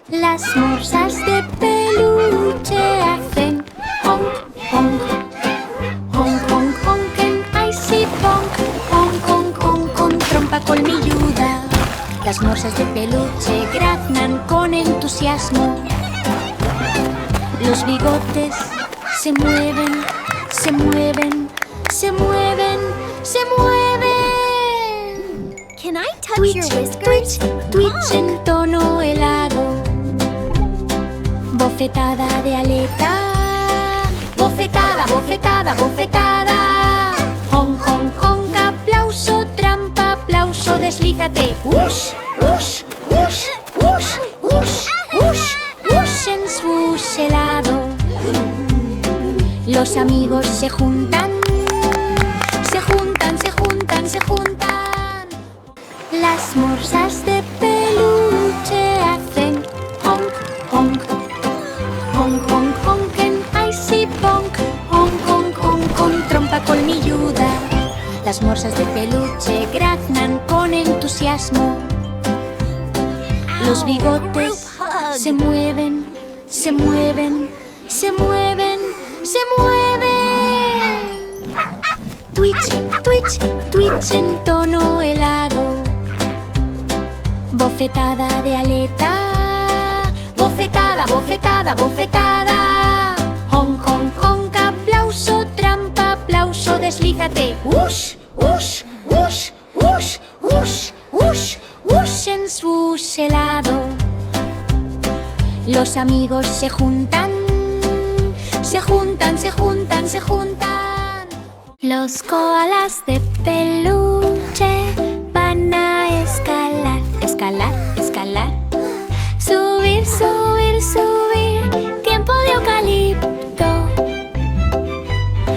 Las morsas de peluche hacen honk, honk. Honk, honk, honken, ay sí, bonk. Honk, honk, honk, con trompa colmilluda. Las morsas de peluche graznan con entusiasmo. Los bigotes se mueven, se mueven, se mueven, se mueven. Can I touch Twitch, your whiskers? twitch, twitch en tono helado. Bofetada de aleta. Bofetada, bofetada, bofetada. Honk, honk, honk, aplauso, trampa, aplauso, deslízate. Ush, ush, ush, ush, ush, ush, ush en swoosh helado. Los amigos se juntan, se juntan, se juntan, se juntan. Las morsas de peluche hacen honk, honk. Honk, honk, honken, ay sí, bonk. Honk, honk, honk, con trompa colmilluda. Las morsas de peluche graznan con entusiasmo. Los bigotes se mueven, se mueven, se mueven, se mueven. Twitch, twitch, twitch en tono helado. Bofetada de aleta. Bofetada, bofetada, bofetada. Honk, honk, honk, aplauso, trampa, aplauso, deslízate. Ush, ush, ush, ush, ush, ush, ush en swoosh helado. Los amigos se juntan, se juntan, se juntan, se juntan. Los koalas de peluche van a escalar, escalar, escalar. Subir, subir, subir, tiempo de eucalipto.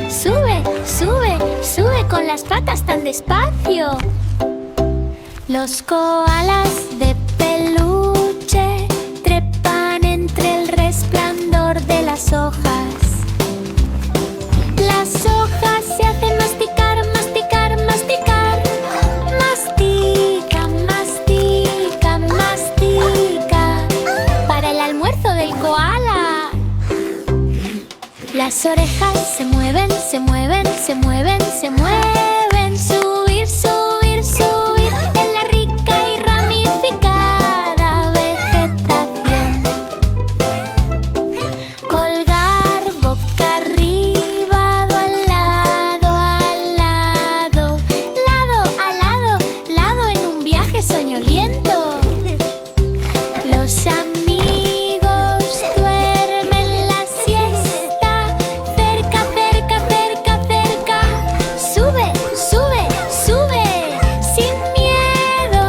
Sube, sube, sube con las patas tan despacio. Los koalas de peluche trepan entre el resplandor de las hojas. Las hojas se hacen masticar, masticar, masticar. Mastica, mastica, mastica. Para el almuerzo del koala. Las orejas se mueven, se mueven, se mueven, se mueven. Subir, subir, subir en la rica y ramificada vegetación. Colgar boca arriba, al lado, al lado. Lado a lado, lado en un viaje soñoliento. Los amigos duermen la siesta. Cerca, cerca, cerca, cerca. Sube, sube, sube, sin miedo.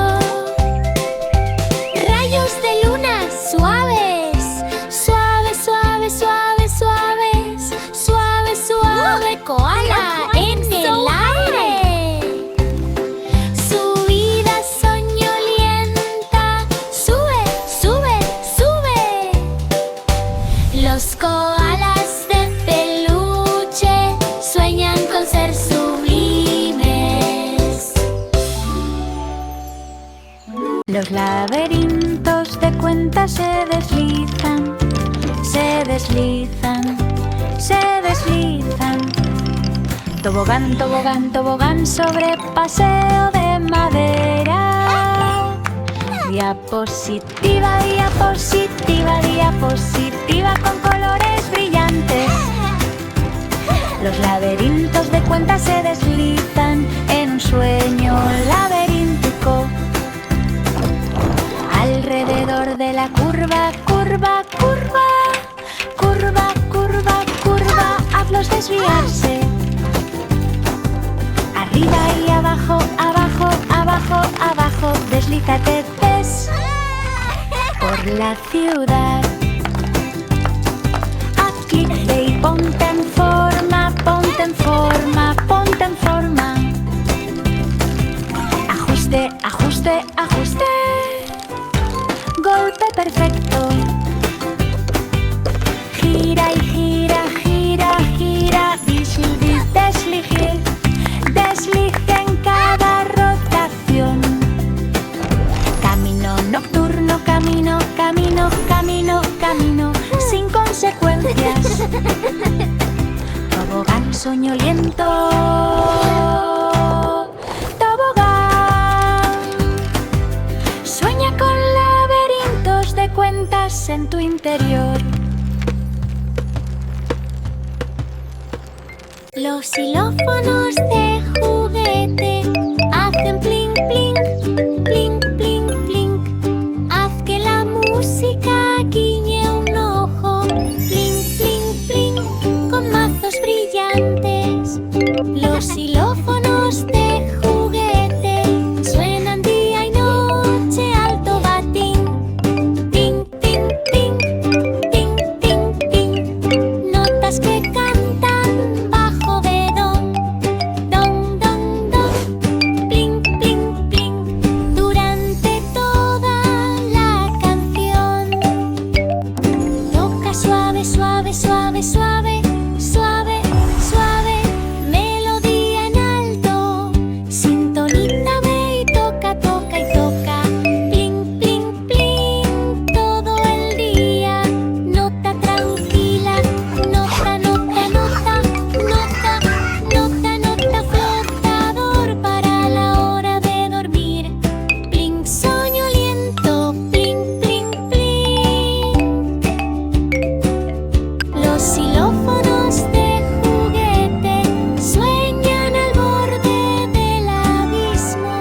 Rayos de luna suaves. Suave, suave, suave, suaves. Suave, suave, koala en el aire. Subida soñolienta. Sube, sube, sube. Los koalas de peluche sueñan con ser sublimes. Los laberintos de cuentas se deslizan, se deslizan, se deslizan. Tobogán, tobogán, tobogán sobre paseo de madera. Diapositiva, diapositiva, diapositiva con colores brillantes. Los laberintos de cuentas se deslizan en un sueño laberíntico. Alrededor de la curva, curva, curva, curva, curva, curva, hazlos desviarse. Arriba y abajo, abajo, abajo, abajo, deslízate, ves, por la ciudad. Aquí ve y ponte en forma, ponte en forma, ponte en forma. Ajuste, ajuste, ajuste. Golpe perfecto. Gira y gira, gira, gira. Desliz, desliz, desliz en cada rotación. Camino nocturno, camino, camino, camino. soñoliento. Tobogán. Sueña con laberintos de cuentas en tu interior. Los xilófonos de juguete hacen plink, plink, plink, plink, plink. Haz que la música guiñe un ojo. Plink, plink, plink, con mazos brillantes. Los xilófonos de juguete suenan día y noche, alto batín. Ting, ting, ting, ting, ting, ting. Notas que cantan bajo bedón. Don, don, don. Plink, plink, plink. Durante toda la canción. Toca suave, suave, suave, suave. Suave, suave, melodía en alto. Sintonízame y toca, toca y toca. Plink, plink, plink, todo el día. Nota tranquila, nota, nota, nota, nota, nota, nota, flotador para la hora de dormir. Plink, soñoliento, plink, plink, plink. Los xilófonos de juguete sueñan al borde del abismo.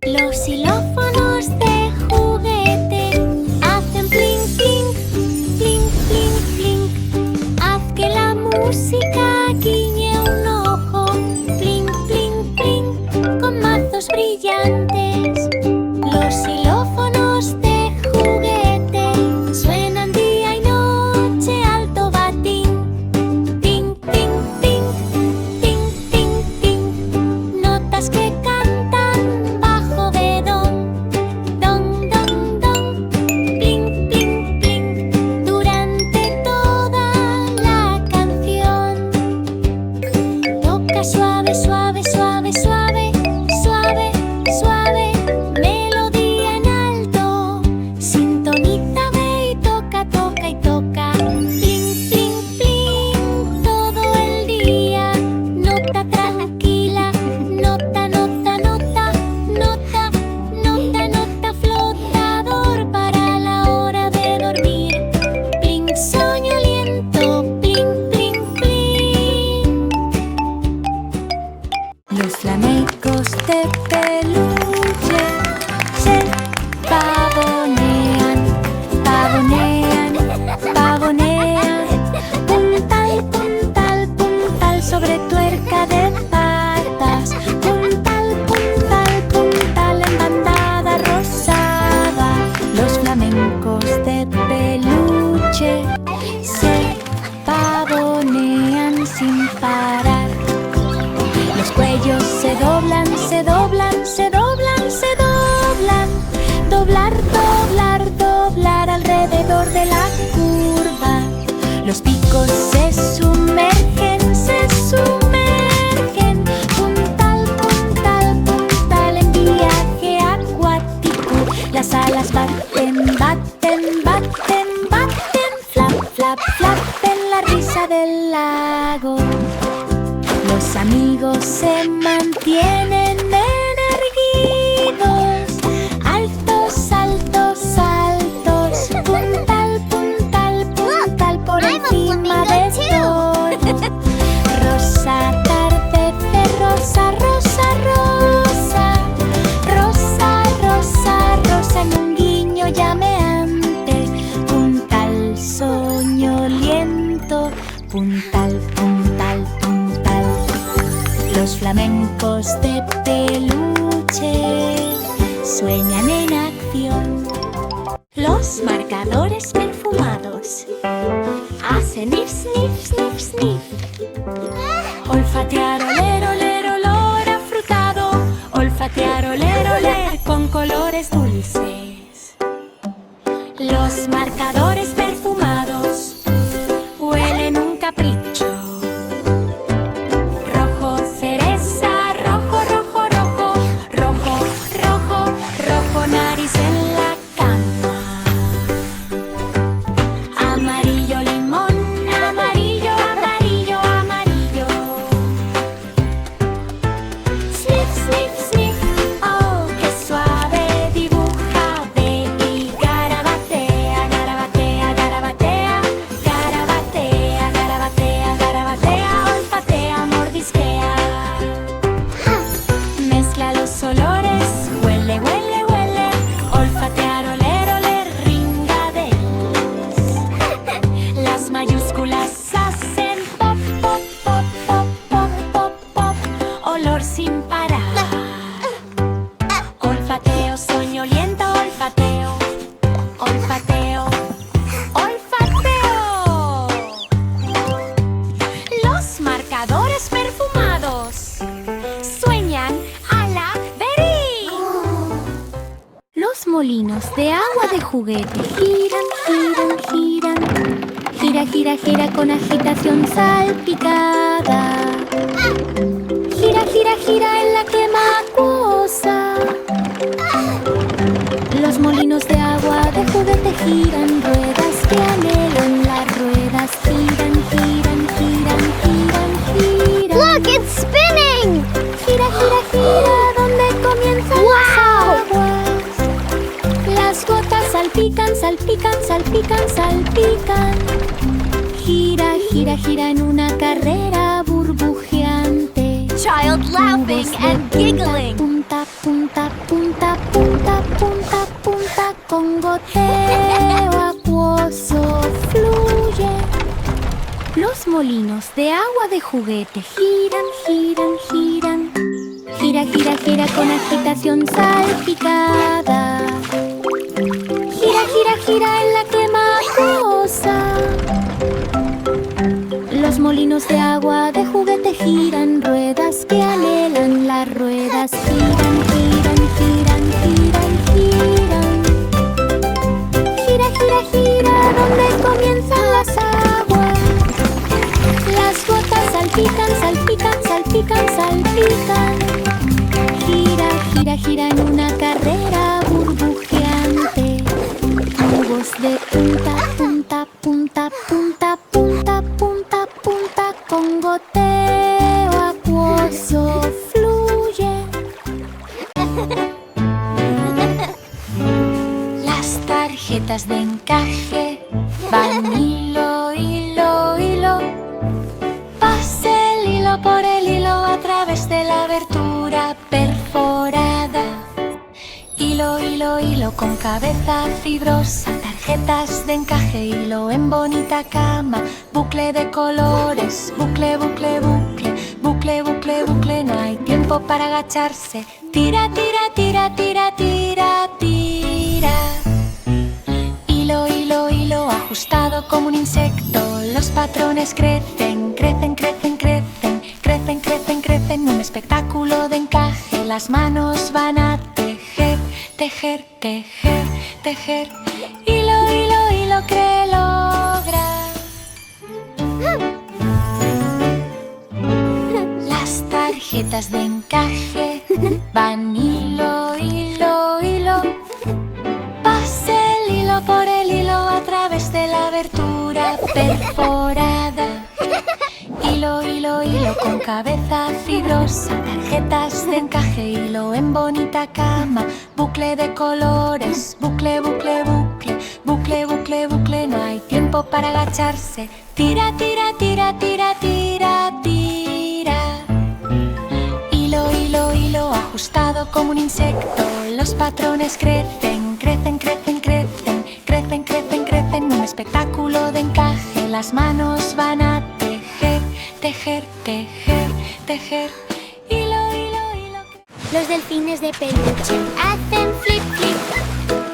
Los xilófonos de juguete hacen plink, plink, plink, plink, plink. Haz que la música guiñe un ojo. Plink, plink, plink, con mazos brillantes. Los xilófonos de juguete suenan día y noche, alto batín. Ting, ting, ting, ting, ting, ting. Notas que cantan bajo bedón. Don, don, don. Plink, plink, plink. Durante toda la canción. Toca suave, suave, suave, suave, suave, suave. Melodía en alto. Sintonízame y toca, toca y toca. Plink, plink, plink, todo el día. Nota tranquila, nota, nota, nota, nota, nota, nota, flotador para la hora de dormir. Plink, soñoliento, plink, plink, plink. Los flamencos de peluche se pavonean, pavonean, pavonean. Puntal, puntal, puntal sobre tuerca de patas. Puntal, puntal, puntal en bandada rosada. Los flamencos de peluche se pavonean sin parar. Los cuellos se doblan, se doblan, se doblan, se doblan. Doblar, doblar, doblar alrededor de la curva. Los picos se sumergen, se sumergen. Puntal, puntal, puntal en viaje acuático. Las alas baten, baten, baten, baten. Flap, flap, flap en la risa del lago. Los amigos se mantienen erguidos. Altos, altos, altos. Puntal, puntal, puntal por encima de todo. Rosa, atardecer, rosa, rosa, rosa. Rosa, rosa, rosa en un guiño llameante. Puntal, soñoliento. Puntal, puntal, puntal. Los flamencos de peluche sueñan en acción. Los marcadores perfumados hacen sniff, sniff, sniff, sniff. Olfatear, oler, oler, olor afrutado. Olfatear, oler, oler con colores dulces. Los marcadores perfumados huelen un capricho. Rojo, cereza, rojo, rojo, rojo. Rojo, rojo, rojo, nariz en la cama. Amarillo, limón, amarillo, amarillo, amarillo. molinos de agua de juguete giran, giran, giran. Gira, gira, gira con agitación salpicada. Gira, gira, gira en la quema acuosa. Los molinos de agua de juguete giran, ruedas que anhelan. Las ruedas giran, giran, giran, giran, giran. Look, it's spinning! Gira, gira, gira, donde comienzan las aguas. Las gotas salpican, salpican, salpican, salpican. Gira, gira, gira en una carrera burbujeante. Child laughing and giggling. Punta, punta, punta, punta, punta, punta, con goteo acuoso fluye. Los molinos de agua de juguete giran, giran, giran. Gira, gira, gira con agitación salpicada. Gira, gira, gira en la quema acuosa. Los molinos de agua de juguete giran, ruedas que anhelan. Las ruedas giran, giran, giran, giran, giran. Gira, gira, gira, donde comienzan las aguas. Las gotas salpican, salpican, salpican, salpican. Gira, gira, gira en una carrera burbujeante. Tubos de punta, punta, punta, punta, punta, punta, punta, con goteo acuoso fluye. Las tarjetas de encaje van hilo, hilo, hilo. Pase el hilo por el hilo a través de la abertura perforada. Hilo, hilo, hilo con cabeza fibrosa. Tarjetas de encaje, hilo en bonita cama. Bucle de colores, bucle, bucle, bucle. Bucle, bucle, bucle, no hay tiempo para agacharse. Tira, tira, tira, tira, tira, tira. Hilo, hilo, hilo ajustado como un insecto. Los patrones crecen, crecen, crecen, crecen. Crecen, crecen, crecen, un espectáculo de encaje. Las manos van a tejer, tejer, tejer, tejer. Hilo, hilo, hilo que logra. Las tarjetas de encaje van hilo, hilo, hilo. Pase el hilo por el hilo a través de la abertura perforada. Hilo, hilo, hilo con cabeza fibrosa. Tarjetas de encaje, hilo en bonita cama. Bucle de colores, bucle, bucle, bucle. Bucle, bucle, bucle, no hay tiempo para agacharse. Tira, tira, tira, tira, tira, tira. Hilo, hilo, hilo ajustado como un insecto. Los patrones crecen, crecen, crecen, crecen. Crecen, crecen, crecen, un espectáculo de encaje. Las manos van a tejer, tejer, tejer, tejer. Hilo, hilo, hilo. Los delfines de peluche hacen flip, flip.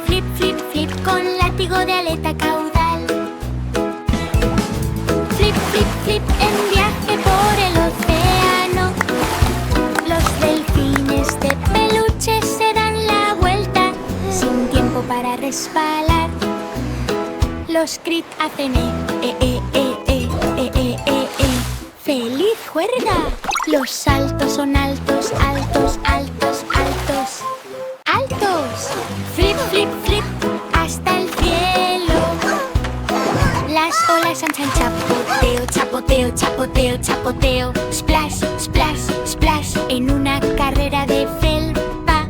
Flip, flip, flip con látigo de aleta caudal. Flip, flip, flip en viaje por el océano. Los delfines de peluche se dan la vuelta sin tiempo para resbalar. Los crit hacen ¡feliz juerga! Los saltos son altos, altos, altos, altos. ¡Altos! Flip, flip, flip hasta el cielo. Las olas anchan chapoteo, chapoteo, chapoteo, chapoteo. Splash, splash, splash en una carrera de felpa.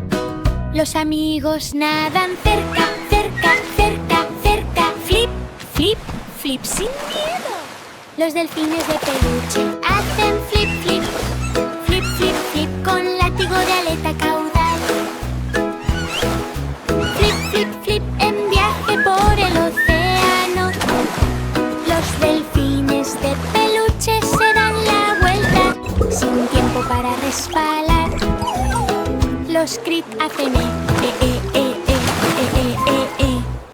Los amigos nadan cerca, cerca, cerca, cerca. Flip, flip, flip sin miedo. Los delfines de peluche hacen flip, flip. Flip, flip, flip con látigo de aleta caudal. Flip, flip, flip en viaje por el océano. Los delfines de peluche se dan la vuelta sin tiempo para resbalar. Los crit hacen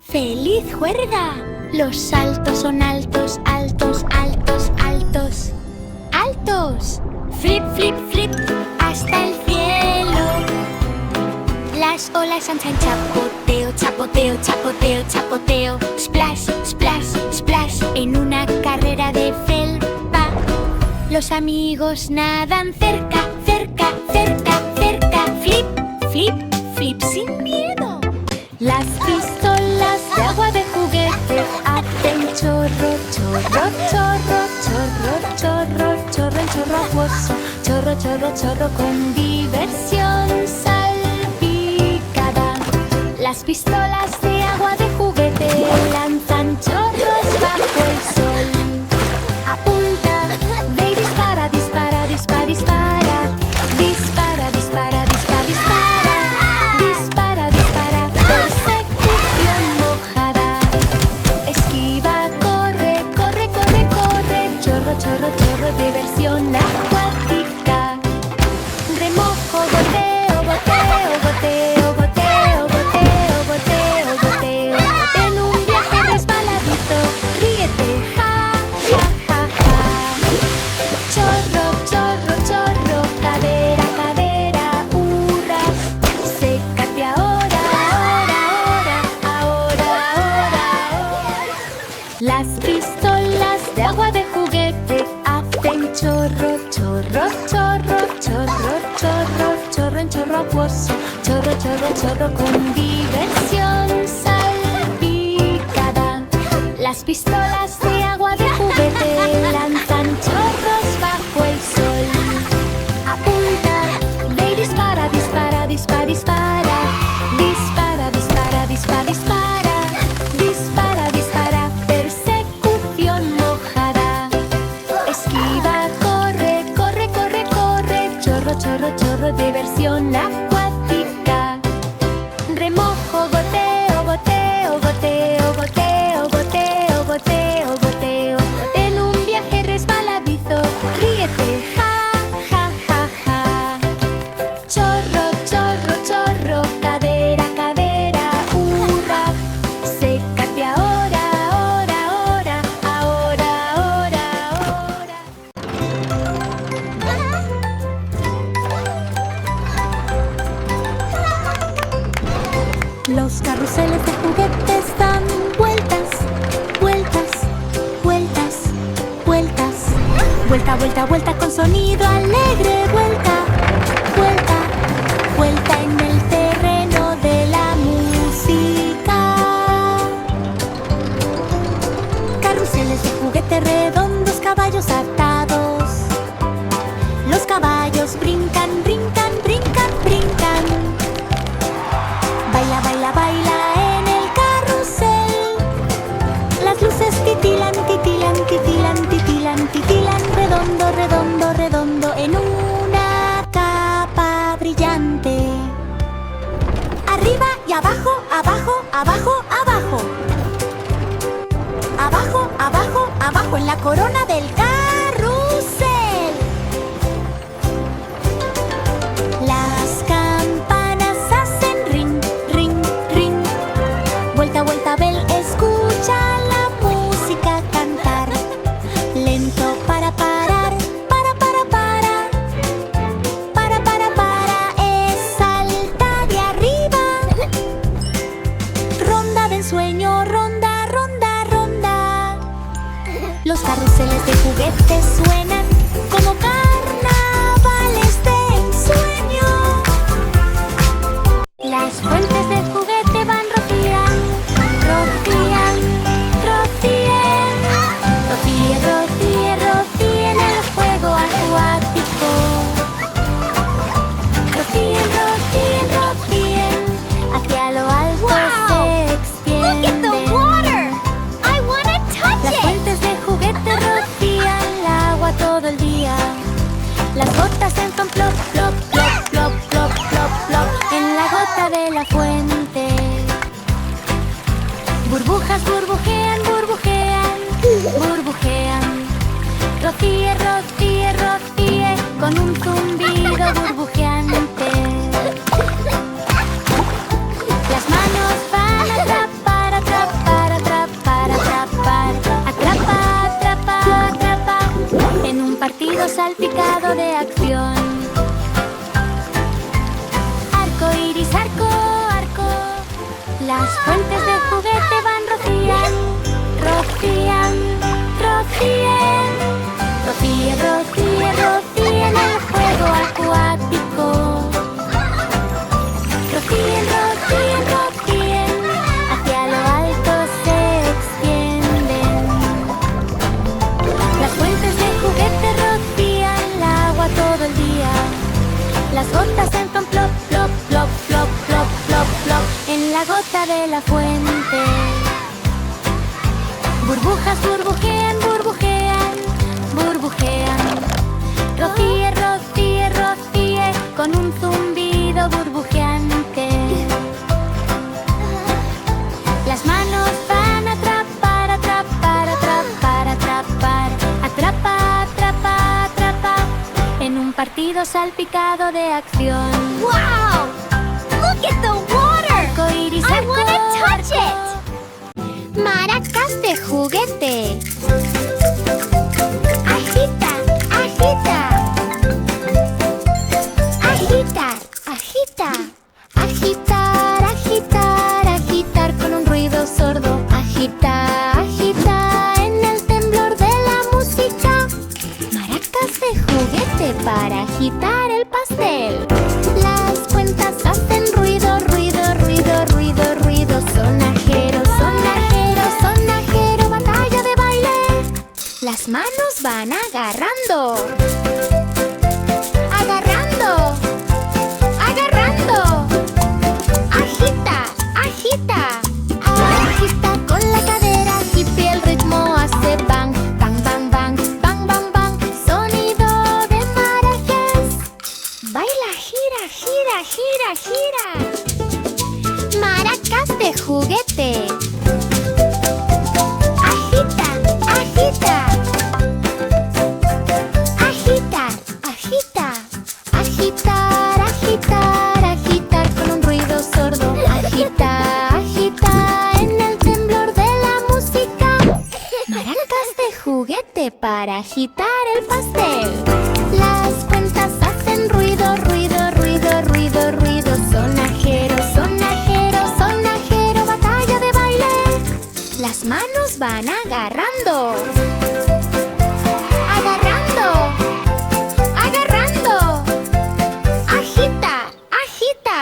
¡feliz juerga! Los saltos son altos, altos, altos, altos. ¡Altos! Flip, flip, flip hasta el cielo. Las olas anchan chapoteo, chapoteo, chapoteo, chapoteo. Splash, splash, splash, en una carrera de felpa. Los amigos nadan cerca, cerca, cerca, cerca. Flip, flip, flip sin miedo. Las pistolas de agua de juguete hacen chorro, chorro, chorro, chorro, chorro, chorro, en chorro acuoso. Chorro, chorro, chorro con diversión salpicada. Las pistolas de agua de juguete lanzan chorros bajo el sol. Apunta, ve y dispara, dispara, dispara, dispara. Dispara, dispara, dispara, dispara. Dispara, dispara, persecución mojada. Esquiva, corre, corre, corre, corre. Chorro, chorro, chorro, diversión acuática. Remojo, goteo, goteo, goteo, goteo, goteo, goteo, goteo. En un viaje resbaladito, ríete, ja, ja, ja, ja. Chorro, chorro, chorro, cadera, cadera, hurra. Sécate ahora, ahora, ahora, ahora, ahora, ahora. Las pistolas de agua de juguete hacen chorro, chorro, chorro, chorro, chorro, chorro en chorro acuoso. Chorro, chorro, chorro con diversión salpicada. Las pistolas de agua de juguete lanzan chorros bajo el sol. Apunta, ve y dispara, dispara, dispara, dispara. Dispara, dispara, dispara, dispara. Dispara, dispara, persecución mojada. Esquiva, corre, corre, corre, corre. Chorro, chorro, chorro, diversión acuática. Remojo, goteo, goteo, goteo, goteo, goteo, goteo, goteo. En un viaje resbaladizo, ríete, ja, ja, ja, ja. Chorro, chorro, chorro, cadera, cadera, hurra. Sécate ahora, ahora, ahora, ahora, ahora, ahora. Los carruseles de juguetes dan vueltas, vueltas, vueltas, vueltas. Vuelta, vuelta, vuelta con sonido alegre. Vuelta, vuelta, vuelta en el terreno de la música. Carruseles de juguete redondos, caballos atados. Los caballos brincan, brincan, brincan, brincan. Baila, baila, baila en el carrusel. Las luces titilan, titilan, titilan, titilan, titilan. Redondo, redondo, redondo en una capa brillante. Arriba y abajo, abajo, abajo, abajo. Abajo, abajo, abajo en la corona del carrusel. Las campanas hacen ring, ring, ring. Vuelta, vuelta, Bel, escucha la música cantar. Lento para parar, para, para, para. Para, es salta de arriba. Ronda de ensueño, ronda, ronda, ronda. Los carruseles de juguetes suenan como carnavales de ensueño. Las fuentes de juguete van rocían, rocían, rocían. Rocíe, rocíe, rocíe en el juego acuático. Rocíen, rocíen, rocíen, hacia lo alto se extienden. Look at the water! I wanna touch Las it! fuentes de juguete rocían el agua todo el día. Las gotas entran plop, plop, plop, plop, plop, plop, plop en la gota de la fuente. Burbujas burbujean, burbujean, burbujean. Rocíe, rocíe, rocíe con un zumbido burbujeante. Las manos van a atrapar, atrapar, atrapar, atrapar. Atrapa, atrapa, atrapa en un partido salpicado de acción. Arco iris, arco cerca de la fuente. Burbujas burbujean, burbujean, burbujean. Rocíe, rocíe, rocíe con un zumbido burbujeante. Las manos van a atrapar, atrapar, atrapar, atrapar. Atrapa, atrapa, atrapa en un partido salpicado de acción. Wow! Look at the water! Arcoíris, I wanna touch arco. it! Maracas de juguete. Agita, agita. Agitar, agita. Agitar, agitar, agitar con un ruido sordo. Agita, agita en el temblor de la música. Maracas de juguete para agitar el pastel. Las cuentas hacen ruido, ruido, ruido, ruido, ruido. Sonajero, sonajero, sonajero, batalla de baile. Las manos van agarrando. Agarrando, agarrando. Agita, agita. Agita con la cadera, hippie, el ritmo hace bang, bang, bang, bang, bang, bang, bang. Sonido de maracas. Baila, gira, gira, gira, gira. Maracas de juguete. Agita, agita. Agitar, agita. Agitar, agitar, agitar con un ruido sordo. Agita, agita en el temblor de la música. Maracas de juguete para agitar el pastel. Las cuentas hacen ruido, ruido, ruido, ruido, ruido. Sonajero, sonajero, sonajero, batalla de baile. Las manos van agarrando. Agarrando, agarrando. Agita, agita.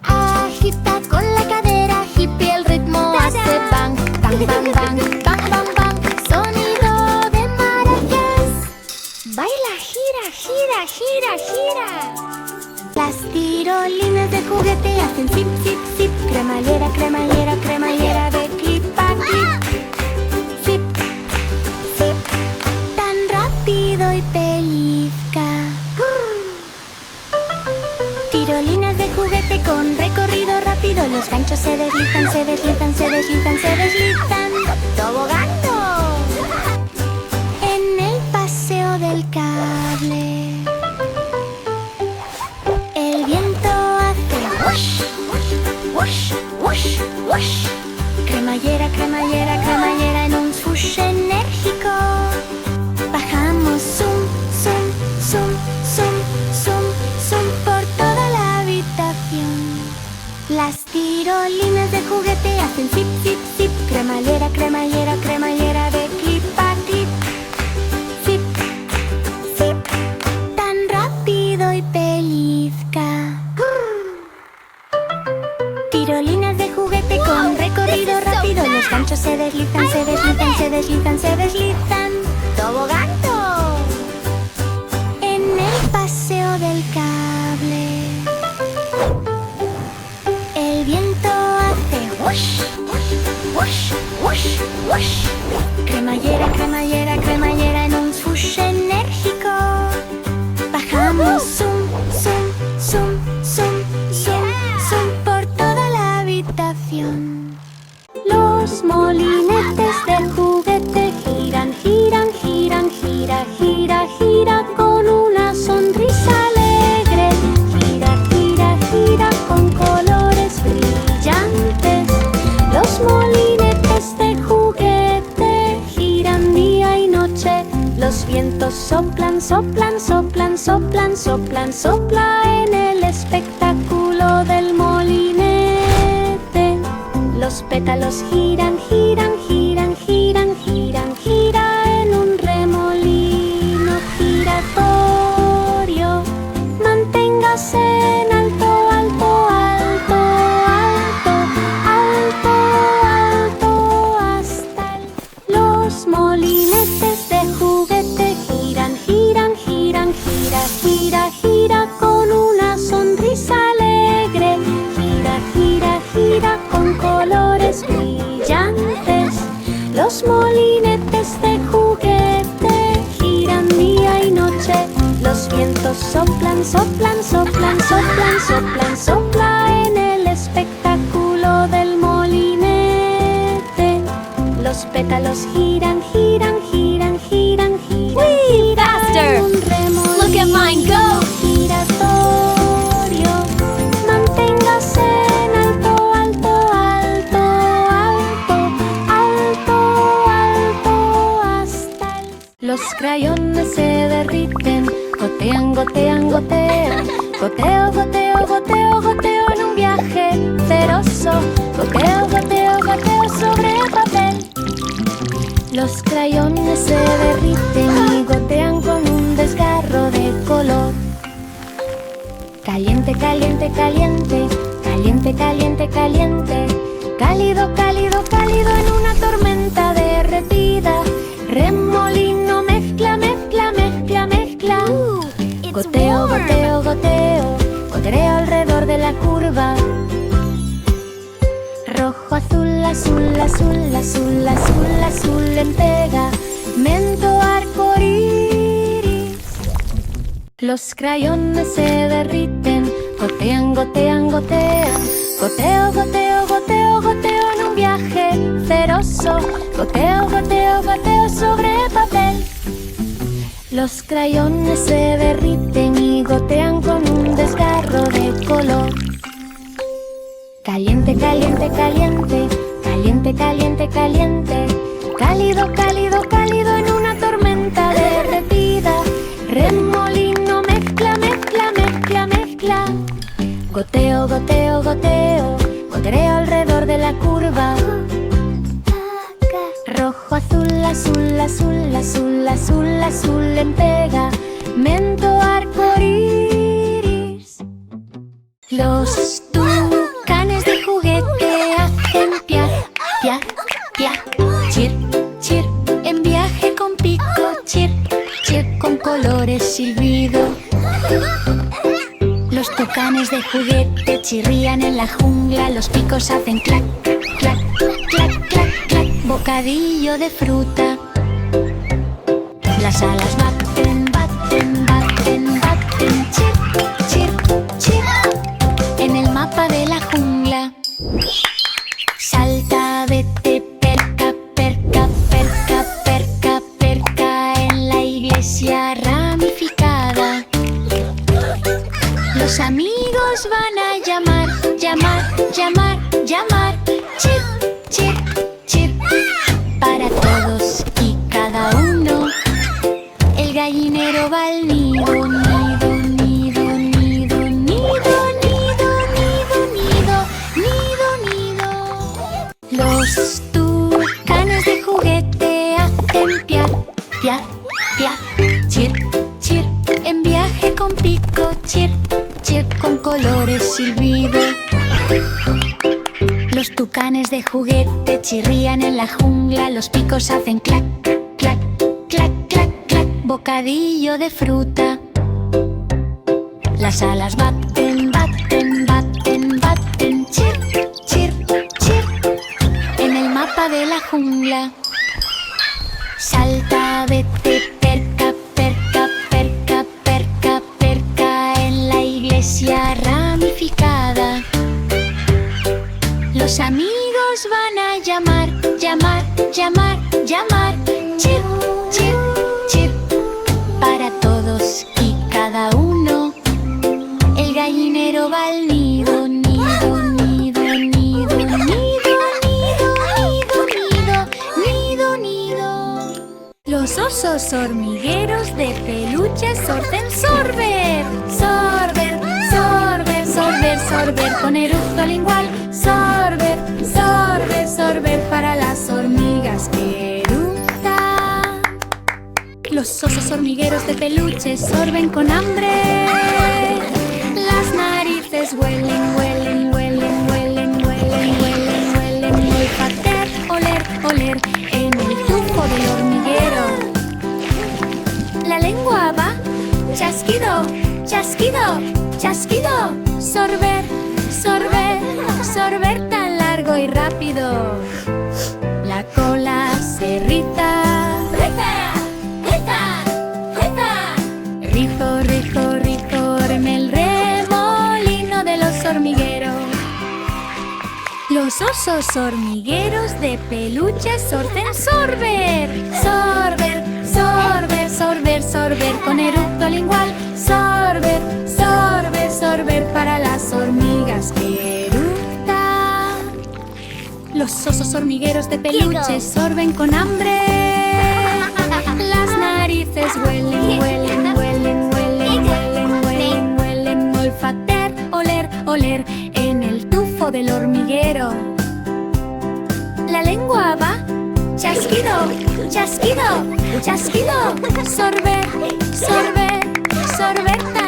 Agita con la cadera, hippie, el ritmo hace bang, bang, bang, bang, bang, bang, bang. Sonido de maracas. Baila, gira, gira, gira, gira. Las tirolinas de juguete hacen zip, zip, zip. Cremallera, cremallera, cremallera de clip a clip. Zip, zip. Tan rápido y pellizca. Tirolinas de juguete con recorrido rápido. Los ganchos se deslizan, se deslizan, se deslizan, se deslizan. ¡Tobogando! En el paseo del cable. El viento hace whoosh, whoosh, whoosh, whoosh. Cremallera, cremallera, cremallera en un swoosh enérgico. Bajamos zoom, zoom, zoom, zoom, zoom, zoom por toda la habitación. Las tirolinas de juguete hacen zip, zip, zip. Cremallera, cremallera, cremallera de clip a clip. Zip, zip. Tan rápido y pellizca. Tirolinas de juguete con recorrido rápido. Los ganchos se deslizan, se deslizan, se deslizan, se deslizan. ¡Tobogando! En el paseo del cable. El viento hace whoosh, whoosh, whoosh, whoosh. Cremallera, cremallera, cremallera en un swoosh enérgico. Bajamos zoom, zoom, zoom, zoom, zoom, zoom por toda la habitación. Los molinetes de juguete giran, giran, giran, gira, gira, gira con una sonrisa alegre. Gira, gira, gira con colores brillantes. Los molinetes de juguete giran día y noche. Los vientos soplan, soplan, soplan, soplan, soplan, sopla en el espectáculo del molinete. Los pétalos giran, giran, giran, giran, giran, gira en un remolino giratorio. Manténgase en alto, alto, alto, alto, alto, alto, hasta el... Los molinetes de juguete giran, giran, giran, gira, gira, gira con una sonrisa alegre. Gira, gira, gira con color Los molinetes de juguete giran día y noche. Los vientos soplan, soplan, soplan, soplan, soplan, sopla en el espectáculo del molinete. Los pétalos giran, giran, giran, giran, giran. Whee! Faster! En un remolino Look at mine go! giratorio. Manténgase en alto, alto, alto, alto, alto, alto, hasta el... Los crayones se derriten, gotean, gotean, gotean. Goteo, goteo, goteo, goteo en un viaje ferozo. Goteo, goteo, goteo sobre el papel. Los crayones se derriten y gotean con un desgarro de color. Caliente, caliente, caliente, caliente, caliente, caliente. Cálido, cálido, cálido en una tormenta derretida. Remolino mezcla, mezcla, mezcla, mezcla. Goteo, goteo, goteo, goteo alrededor de la curva. Rojo, azul, azul, azul, azul, azul, azul en pegamento arcoíris. Los crayones se derriten, gotean, gotean, gotean. Goteo, goteo, goteo, goteo en un viaje ferozo. Goteo, goteo, goteo sobre el papel. Los crayones se derriten y gotean con un desgarro de color. Caliente, caliente, caliente, caliente, caliente, caliente. Cálido, cálido, cálido en una tormenta derretida. Remolino mezcla, mezcla, mezcla, mezcla. Goteo, goteo, goteo, goteo alrededor de la curva. Rojo, azul, azul, azul, azul, azul, azul en pegamento arcoíris. Los tucanes de juguete hacen piaf, piaf, piaf. Chir, chir, en viaje con pico. Chir, chir, con colores silbido. Los tucanes de juguete chirrían en la jungla. Los picos hacen clac, clac, clac, clac, clac. Bocadillo de fruta. Las alas baten, baten, baten, baten. Chir, chir, chir. En el mapa de la jungla. Salta, vete, perca, perca, perca, perca, perca. En la iglesia ramificada. Los amigos van a llamar, llamar, llamar, llamar. Chir, chir, chir. Para todos y cada uno. El gallinero va al nido, nido, nido, nido, nido, nido, nido, nido, nido, nido. Los tucanes de juguete hacen piaf, piaf, piaf. Chir, chir, en viaje con pico. Chir, chir, con colores silbido. Los tucanes de juguete chirrían en la jungla. Los picos hacen clac, clac, clac, clac, clac. Bocadillo de fruta. Las alas baten, baten, baten, baten. Chir, chir, chir. En el mapa de la jungla. Salta, vete, perca, perca, perca, perca, perca. En la iglesia ramificada. Los amigos van a llamar, llamar, llamar, llamar. Chir, chir, chir. Para todos y cada uno. El gallinero va al nido, nido, nido, nido, nido, nido, nido, nido, nido, nido. Los osos hormigueros de peluche sorben sorber. Sorber, sorber, sorber, sorber con eructo lingual. Sorber, sorber, sorber para las hormigas que eructan. Los osos hormigueros de peluche sorben con hambre. Las narices huelen, huelen, huelen, huelen, huelen, huelen, huelen. Olfatear, oler, oler en el tufo del hormiguero. La lengua va, chasquido, chasquido, chasquido. Sorber, sorber, sorber tan largo y rápido. La cola se riza. Rizo, rizo, rizo, en el remolino de los hormigueros. Los osos hormigueros de peluche sorten sorber. Sorber, sorber, sorber, sorber con eructo lingual. Sorber, sorber, sorber para las hormigas que eructan. Los osos hormigueros de peluche sorben con hambre. Las narices huelen, huelen, huelen, huelen, huelen, huelen, huelen. Olfatear, oler, oler en el tufo del hormiguero. La lengua va chasquido, chasquido, chasquido. Sorber, sorber, sorber.